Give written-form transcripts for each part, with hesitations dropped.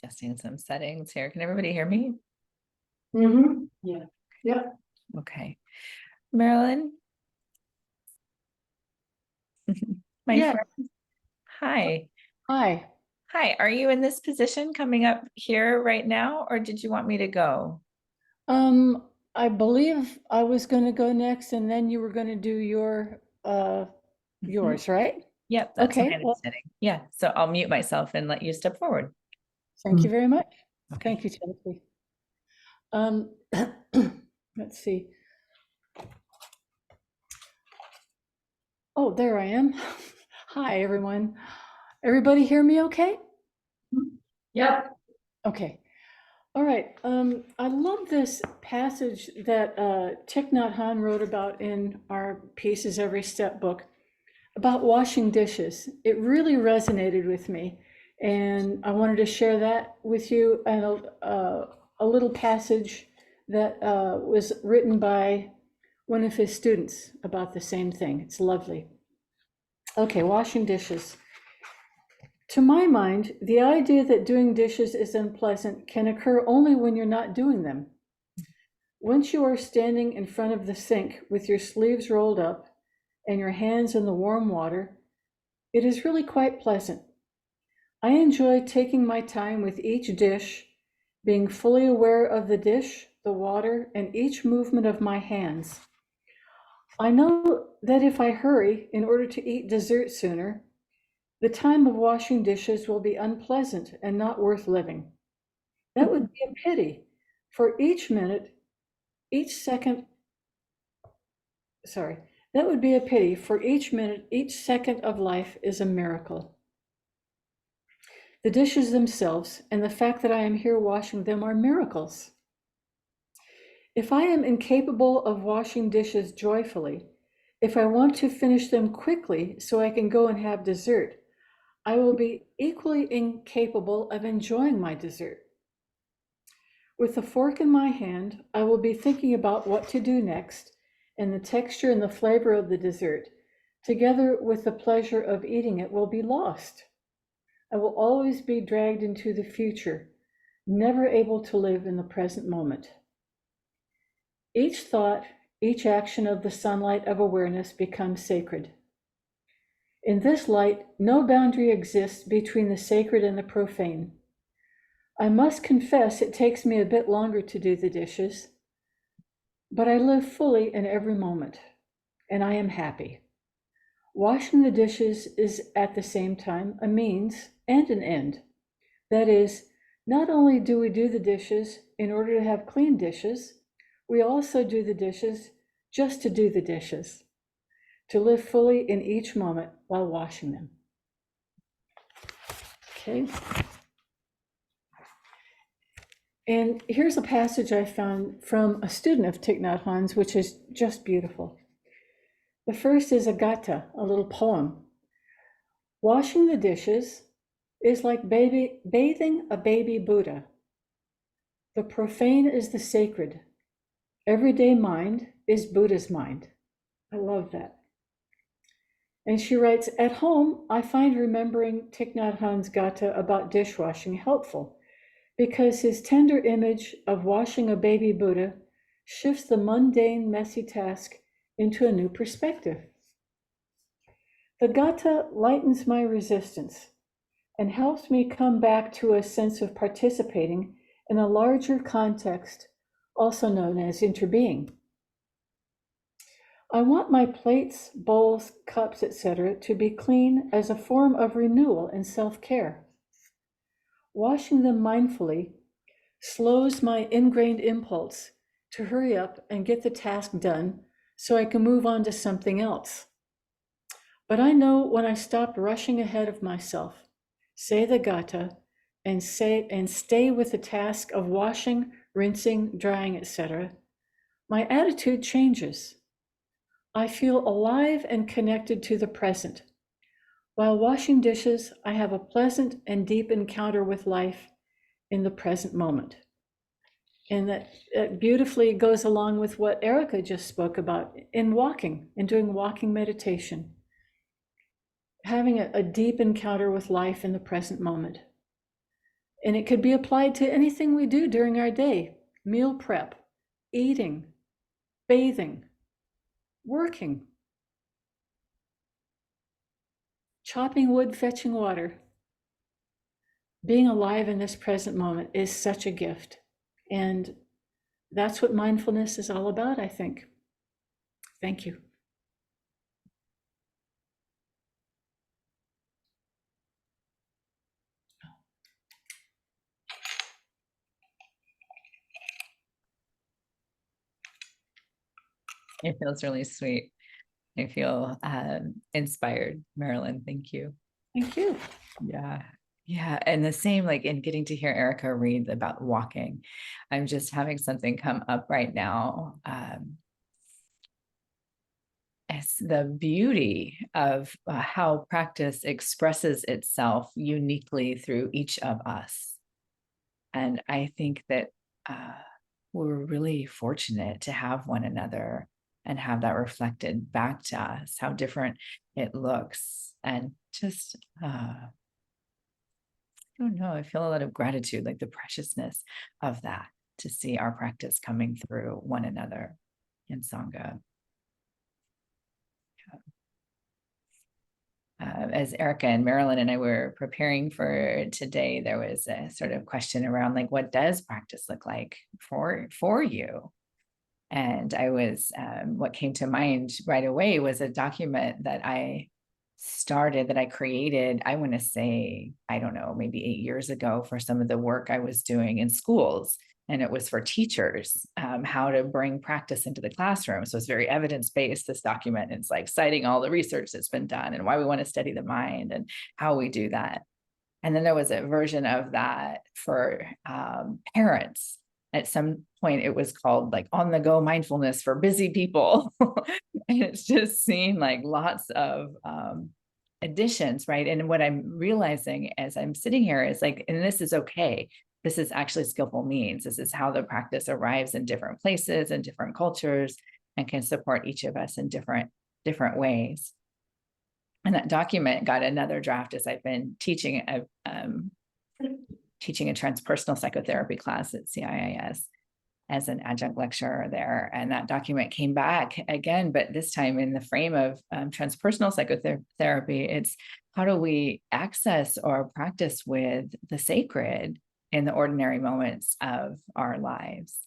Adjusting some settings here. Can everybody hear me? Mm-hmm. Yeah. Yeah. Okay. Marilyn? My Yeah. friend. Hi. Hi. Hi. Are you in this position coming up here right now, or did you want me to go? I believe I was going to go next, and then you were going to do Mhm. yours, right? Yep, that's my Okay. Well, understanding. Yeah, so I'll mute myself and let you step forward. thank you very much. Okay. Thank you, Timothy. Um, let's see. Oh, there I am. Hi, everyone. Everybody hear me okay? Yep. Okay. All right. I love this passage that Thich Nhat Hanh wrote about in our Pieces Every Step book about washing dishes. It really resonated with me, and I wanted to share that with you, and a little passage that was written by one of his students about the same thing. It's lovely. Okay, washing dishes. To my mind, the idea that doing dishes is unpleasant can occur only when you're not doing them. Once you are standing in front of the sink with your sleeves rolled up and your hands in the warm water, it is really quite pleasant. I enjoy taking my time with each dish, being fully aware of the dish, the water, and each movement of my hands. I know that if I hurry in order to eat dessert sooner, the time of washing dishes will be unpleasant and not worth living. That would be a pity, for each minute, each second, sorry, that would be a pity, for each minute, each second of life is a miracle. The dishes themselves and the fact that I am here washing them are miracles. If I am incapable of washing dishes joyfully, if I want to finish them quickly so I can go and have dessert, I will be equally incapable of enjoying my dessert. With the fork in my hand, I will be thinking about what to do next, and the texture and the flavor of the dessert, together with the pleasure of eating it, will be lost. I will always be dragged into the future, never able to live in the present moment. Each thought, each action of the sunlight of awareness becomes sacred. In this light, no boundary exists between the sacred and the profane. I must confess it takes me a bit longer to do the dishes, but I live fully in every moment, and I am happy. Washing the dishes is at the same time a means and an end. That is, not only do we do the dishes in order to have clean dishes, we also do the dishes just to do the dishes, to live fully in each moment while washing them. Okay. And here's a passage I found from a student of Thich Nhat Hanh's, which is just beautiful. The first is a gatha, a little poem. Washing the dishes is like bathing a baby Buddha. The profane is the sacred. Everyday mind is Buddha's mind. I love that. And she writes, at home, I find remembering Thich Nhat Hanh's gatha about dishwashing helpful because his tender image of washing a baby Buddha shifts the mundane, messy task into a new perspective. The gatha lightens my resistance and helps me come back to a sense of participating in a larger context, also known as interbeing. I want my plates, bowls, cups, etc., to be clean as a form of renewal and self-care. Washing them mindfully slows my ingrained impulse to hurry up and get the task done so I can move on to something else. But I know when I stop rushing ahead of myself, say the gatha, and stay with the task of washing, rinsing, drying, etc., my attitude changes. I feel alive and connected to the present. While washing dishes, I have a pleasant and deep encounter with life in the present moment. And that beautifully goes along with what Erika just spoke about in walking and doing walking meditation, having a deep encounter with life in the present moment. And it could be applied to anything we do during our day: meal prep, eating, bathing, working, chopping wood, fetching water. Being alive in this present moment is such a gift. And that's what mindfulness is all about, I think. Thank you. It feels really sweet. I feel inspired, Marilyn. Thank you. Thank you. Yeah. Yeah. And the same, like in getting to hear Erika read about walking, I'm just having something come up right now. It's the beauty of how practice expresses itself uniquely through each of us. And I think that we're really fortunate to have one another and have that reflected back to us, how different it looks. And just, I don't know, I feel a lot of gratitude, like the preciousness of that, to see our practice coming through one another in Sangha. As Erika and Marilyn and I were preparing for today, there was a sort of question around like, what does practice look like for you? And I was, what came to mind right away was a document that I started, that I created, I want to say, I don't know, maybe 8 years ago for some of the work I was doing in schools. And it was for teachers, how to bring practice into the classroom. So it's very evidence-based, this document. It's like citing all the research that's been done and why we want to study the mind and how we do that. And then there was a version of that for parents. At some point, it was called like on the go mindfulness for busy people. And it's just seen like lots of additions, right? And what I'm realizing as I'm sitting here is like, and this is okay. This is actually skillful means. This is how the practice arrives in different places and different cultures and can support each of us in different ways. And that document got another draft as I've been teaching a transpersonal psychotherapy class at CIIS as an adjunct lecturer there. And that document came back again, but this time in the frame of transpersonal psychotherapy. It's how do we access or practice with the sacred in the ordinary moments of our lives?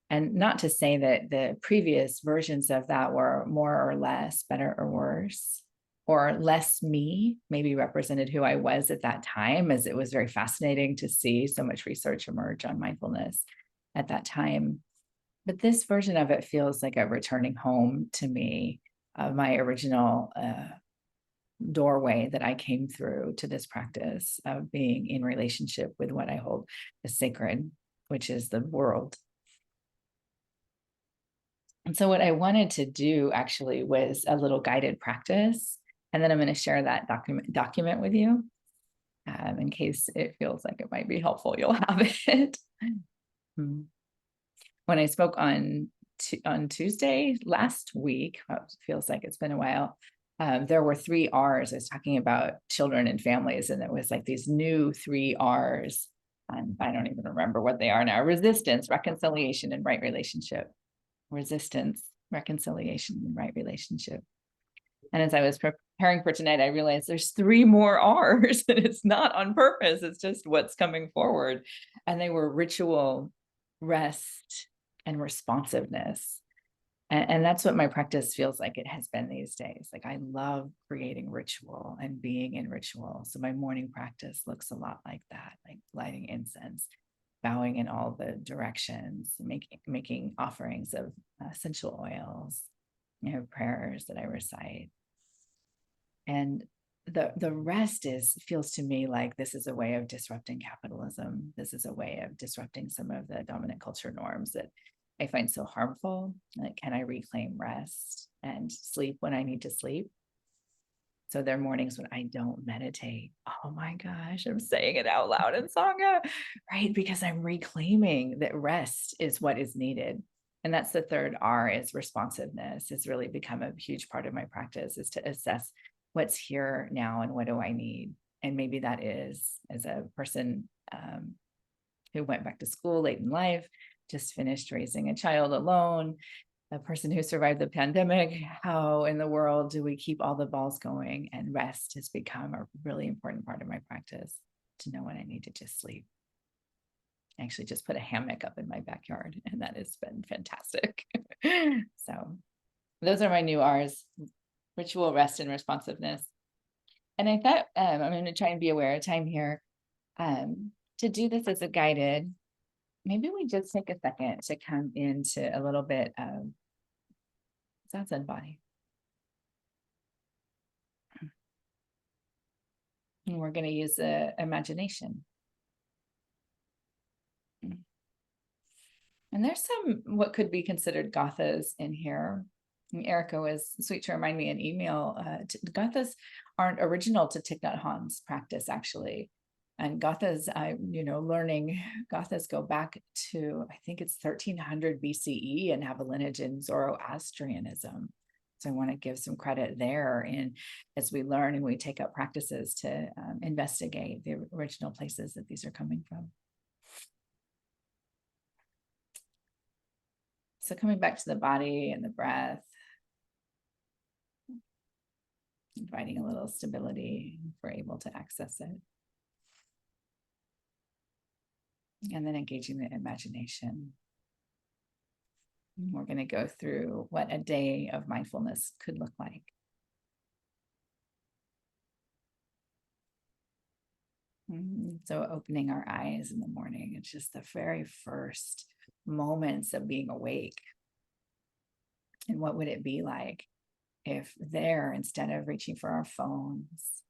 And not to say that the previous versions of that were more or less, better or worse, or less me, maybe represented who I was at that time, as it was very fascinating to see so much research emerge on mindfulness at that time. But this version of it feels like a returning home to me, my original doorway that I came through to this practice of being in relationship with what I hold as sacred, which is the world. And so what I wanted to do actually was a little guided practice. And then I'm going to share that document with you in case it feels like it might be helpful. You'll have it. When I spoke on Tuesday last week, well, it feels like it's been a while, there were 3 R's. I was talking about children and families, and it was like these new 3 R's. I don't even remember what they are now: resistance, reconciliation, and right relationship. Resistance, reconciliation, and right relationship. And as I was preparing for tonight, I realized there's 3 more R's, and it's not on purpose. It's just what's coming forward. And they were ritual, rest, and responsiveness. And that's what my practice feels like it has been these days. Like I love creating ritual and being in ritual. So my morning practice looks a lot like that, like lighting incense, bowing in all the directions, making offerings of essential oils, prayers that I recite. And the rest feels to me like this is a way of disrupting capitalism. This is a way of disrupting some of the dominant culture norms that I find so harmful. Like, can I reclaim rest and sleep when I need to sleep? So there are mornings when I don't meditate. Oh my gosh, I'm saying it out loud in Sangha, right? Because I'm reclaiming that rest is what is needed. And that's the 3rd R, is responsiveness. It's really become a huge part of my practice, is to assess what's here now and what do I need. And maybe that is, as a person who went back to school late in life, just finished raising a child alone, a person who survived the pandemic. How in the world do we keep all the balls going? And rest has become a really important part of my practice, to know when I need to just sleep. I actually just put a hammock up in my backyard, and that has been fantastic. So those are my new R's: ritual, rest, and responsiveness. And I thought I'm going to try and be aware of time here. To do this as a guided, maybe we just take a second to come into a little bit of thoughts and body. And we're going to use the imagination. And there's some what could be considered gathas in here. And Erika was sweet to remind me in email, gathas aren't original to Thich Nhat Hanh's practice, actually. And gathas, learning gathas go back to, I think it's 1300 BCE and have a lineage in Zoroastrianism. So I want to give some credit there. And as we learn and we take up practices to investigate the original places that these are coming from. So coming back to the body and the breath, inviting a little stability if we're able to access it. And then engaging the imagination. And we're going to go through what a day of mindfulness could look like. So opening our eyes in the morning, it's just the very first moments of being awake. And what would it be like if there, instead of reaching for our phones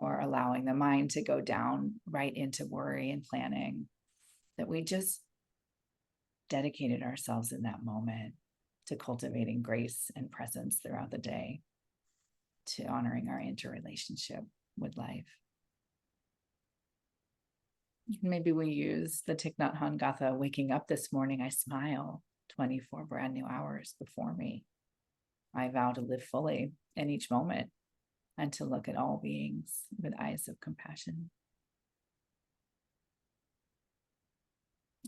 or allowing the mind to go down right into worry and planning, that we just dedicated ourselves in that moment to cultivating grace and presence throughout the day, to honoring our interrelationship with life. Maybe we use the Thich Nhat Hanh Gatha, waking up this morning, I smile, 24 brand new hours before me. I vow to live fully in each moment and to look at all beings with eyes of compassion.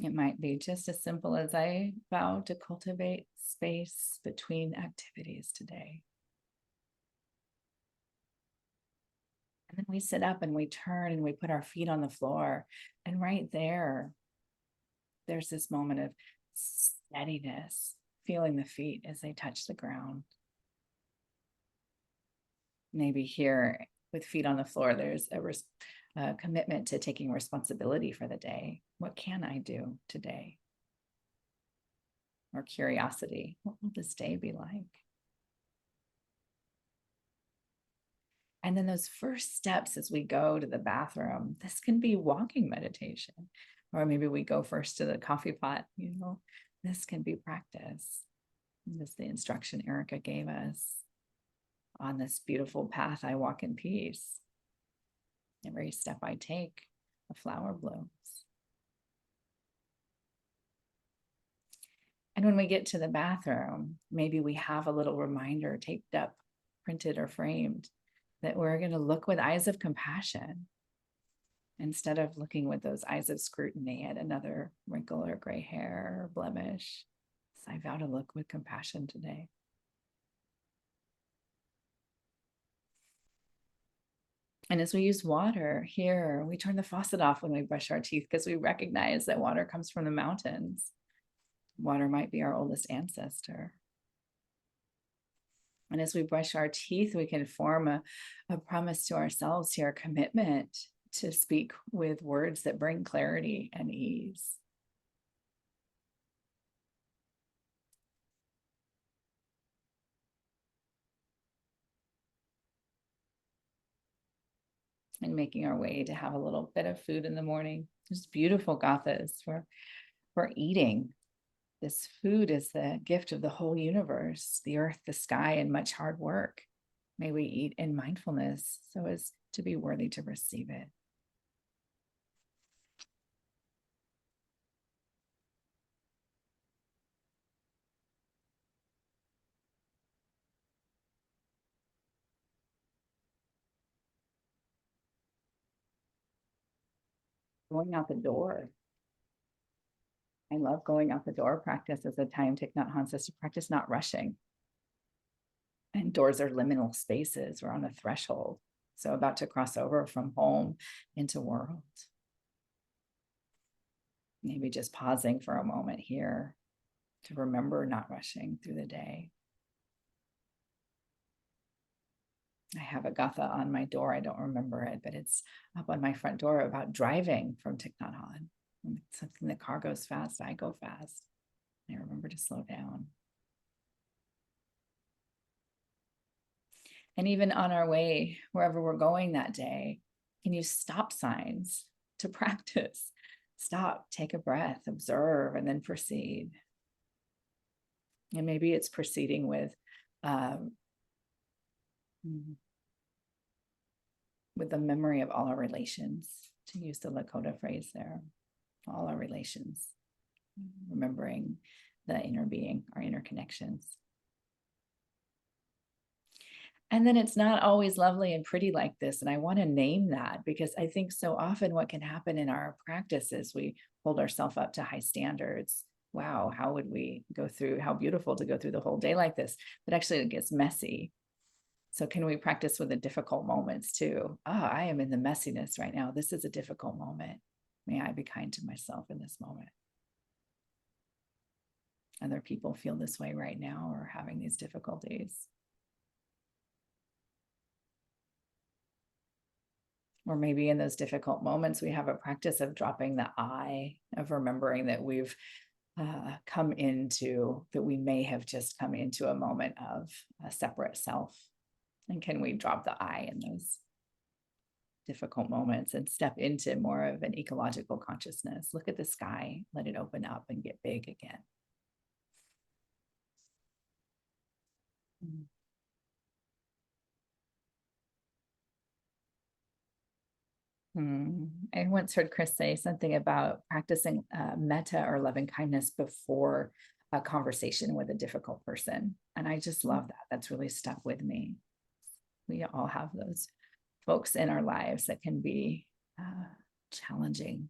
It might be just as simple as I vow to cultivate space between activities today. And then we sit up and we turn and we put our feet on the floor. And right there, there's this moment of steadiness, feeling the feet as they touch the ground. Maybe here with feet on the floor, there's a commitment to taking responsibility for the day. What can I do today? Or curiosity, what will this day be like? And then those first steps as we go to the bathroom, this can be walking meditation, or maybe we go first to the coffee pot, this can be practice. This is the instruction Erika gave us. On this beautiful path, I walk in peace. Every step I take, a flower blooms. And when we get to the bathroom, maybe we have a little reminder taped up, printed or framed, that we're going to look with eyes of compassion instead of looking with those eyes of scrutiny at another wrinkle or gray hair or blemish. So I vow to look with compassion today. And as we use water here, we turn the faucet off when we brush our teeth because we recognize that water comes from the mountains. Water might be our oldest ancestor. And as we brush our teeth, we can form a promise to ourselves here, a commitment to speak with words that bring clarity and ease. And making our way to have a little bit of food in the morning. Just beautiful gathas for eating. This food is the gift of the whole universe, the earth, the sky, and much hard work. May we eat in mindfulness so as to be worthy to receive it. Going out the door. I love going out the door practice as a time Thich Nhat Hanh says to practice not rushing. And doors are liminal spaces. We're on a threshold. So about to cross over from home into world. Maybe just pausing for a moment here to remember not rushing through the day. I have a gatha on my door. I don't remember it, but it's up on my front door about driving from Thich Nhat Hanh. When something, the car goes fast, I go fast. I remember to slow down. And even on our way, wherever we're going that day, can use stop signs to practice. Stop, take a breath, observe, and then proceed. And maybe it's proceeding with the memory of all our relations, to use the Lakota phrase there, all our relations, remembering the inner being, our inner connections. And then it's not always lovely and pretty like this. And I want to name that, because I think so often what can happen in our practice is we hold ourselves up to high standards. Wow, how would we go through, how beautiful to go through the whole day like this? But actually it gets messy. So can we practice with the difficult moments too? I am in the messiness right now. This is a difficult moment. May I be kind to myself in this moment. Other people feel this way right now or having these difficulties. Or maybe in those difficult moments, we have a practice of dropping the I, of remembering that we've come into, that we may have just come into a moment of a separate self. And can we drop the I in those difficult moments and step into more of an ecological consciousness? Look at the sky, let it open up and get big again. I once heard Chris say something about practicing metta or loving kindness before a conversation with a difficult person. And I just love that. That's really stuck with me. We all have those folks in our lives that can be challenging.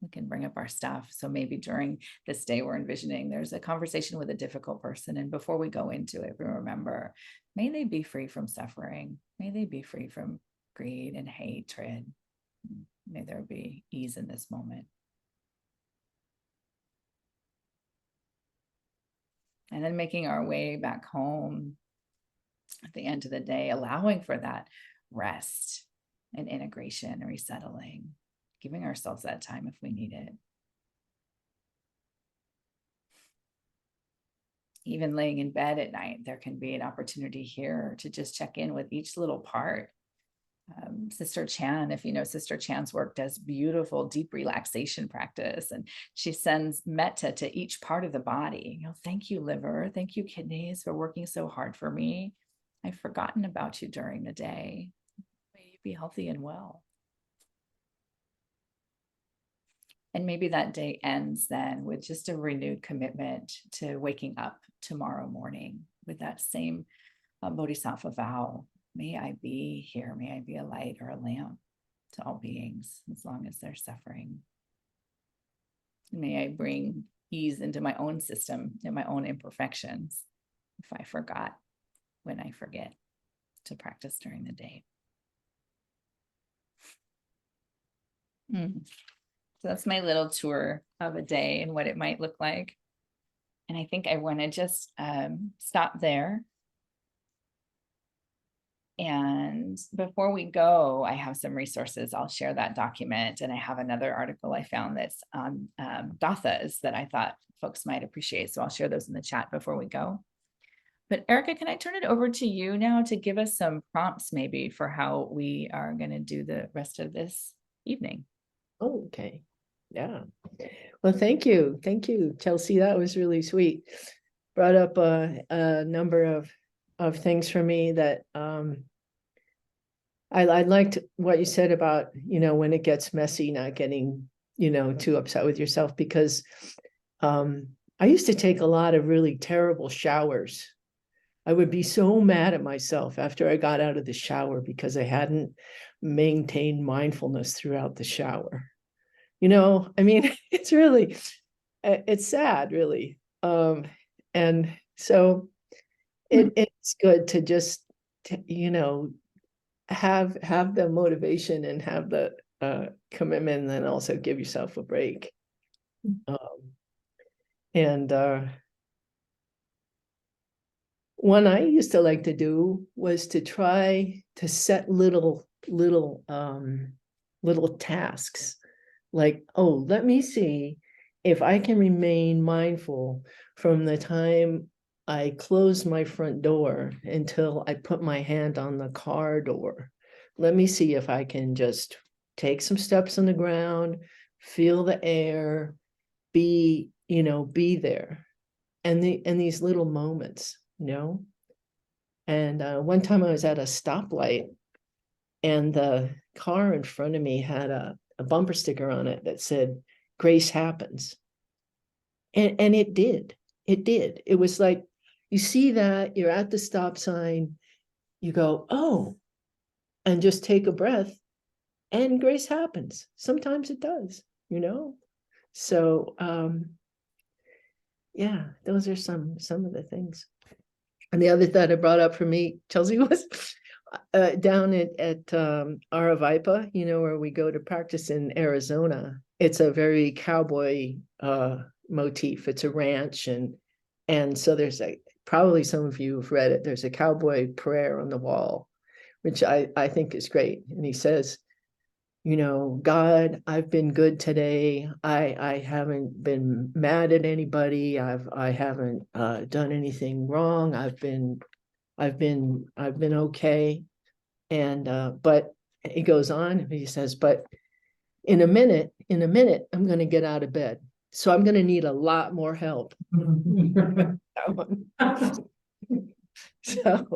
We can bring up our stuff. So maybe during this day, we're envisioning there's a conversation with a difficult person. And before we go into it, we remember, may they be free from suffering. May they be free from greed and hatred. May there be ease in this moment. And then making our way back home at the end of the day, allowing for that rest and integration and resettling, giving ourselves that time if we need it. Even laying in bed at night, there can be an opportunity here to just check in with each little part. Sister Chan, if you know Sister Chan's work, does beautiful deep relaxation practice, and she sends metta to each part of the body. Thank you, liver, thank you, kidneys, for working so hard for me. I've forgotten about you during the day. May you be healthy and well. And maybe that day ends then with just a renewed commitment to waking up tomorrow morning with that same bodhisattva vow. May I be here, may I be a light or a lamp to all beings as long as they're suffering. May I bring ease into my own system and my own imperfections if I forgot when I forget to practice during the day. So that's my little tour of a day and what it might look like. And I think I want to just stop there. And before we go, I have some resources. I'll share that document. And I have another article I found that's on gathas that I thought folks might appreciate. So I'll share those in the chat before we go. But Erika, can I turn it over to you now to give us some prompts maybe for how we are going to do the rest of this evening? Oh, okay. Yeah. Well, thank you. Thank you, Chelsea. That was really sweet. Brought up a number of things for me that I liked what you said about, when it gets messy, not getting, too upset with yourself, because I used to take a lot of really terrible showers. I would be so mad at myself after I got out of the shower because I hadn't maintained mindfulness throughout the shower. I mean, it's really, it's sad, really. And so it's good to just, have the motivation and have the commitment, and then also give yourself a break. And one I used to like to do was to try to set little tasks, like, oh, let me see if I can remain mindful from the time I close my front door until I put my hand on the car door. Let me see if I can just take some steps on the ground, feel the air, be there. And these little moments, And one time I was at a stoplight, and the car in front of me had a bumper sticker on it that said, "Grace happens." And it did. It was like, you see that, you're at the stop sign, you go, oh, and just take a breath, and grace happens. Sometimes it does, So yeah, those are some of the things. And the other thought I brought up for me, Chelsea, was down at Aravaipa, where we go to practice in Arizona. It's a very cowboy motif. It's a ranch, and so there's probably some of you have read it. There's a cowboy prayer on the wall, which I think is great. And he says, God, I've been good today. I haven't been mad at anybody. I haven't done anything wrong. I've been okay. And but he goes on, he says, but in a minute, I'm going to get out of bed. So I'm going to need a lot more help. So,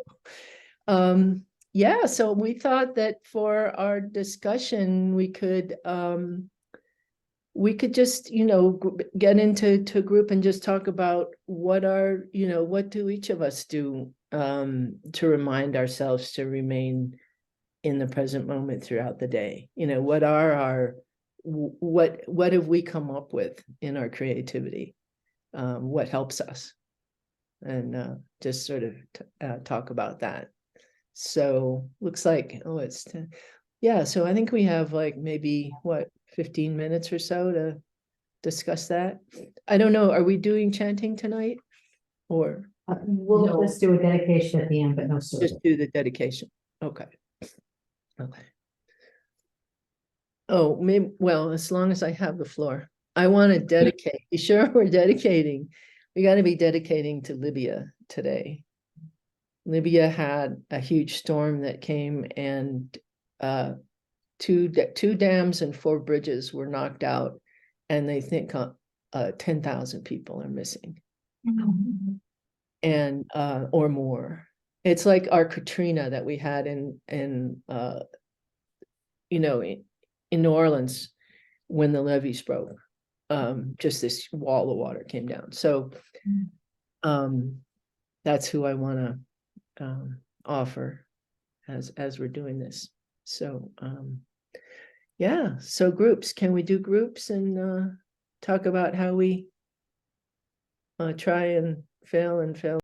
yeah, so we thought that for our discussion, we could just, get into group and just talk about what do each of us do to remind ourselves to remain in the present moment throughout the day. What are what have we come up with in our creativity? What helps us? And just sort of talk about that. So looks like, oh, it's 10. Yeah, so I think we have like maybe 15 minutes or so to discuss that. I don't know, are we doing chanting tonight? Or We'll just do a dedication at the end, but no service. just do the dedication? Okay. Oh, maybe, well, as long as I have the floor. I want to dedicate. You sure we're dedicating? We got to be dedicating to Libya today. Libya had a huge storm that came, and two dams and 4 bridges were knocked out, and they think 10,000 people are missing. And or more. It's like our Katrina that we had in New Orleans when the levees broke. Just this wall of water came down. So that's who I want to offer as we're doing this. So yeah, so groups, can we do groups and talk about how we try and fail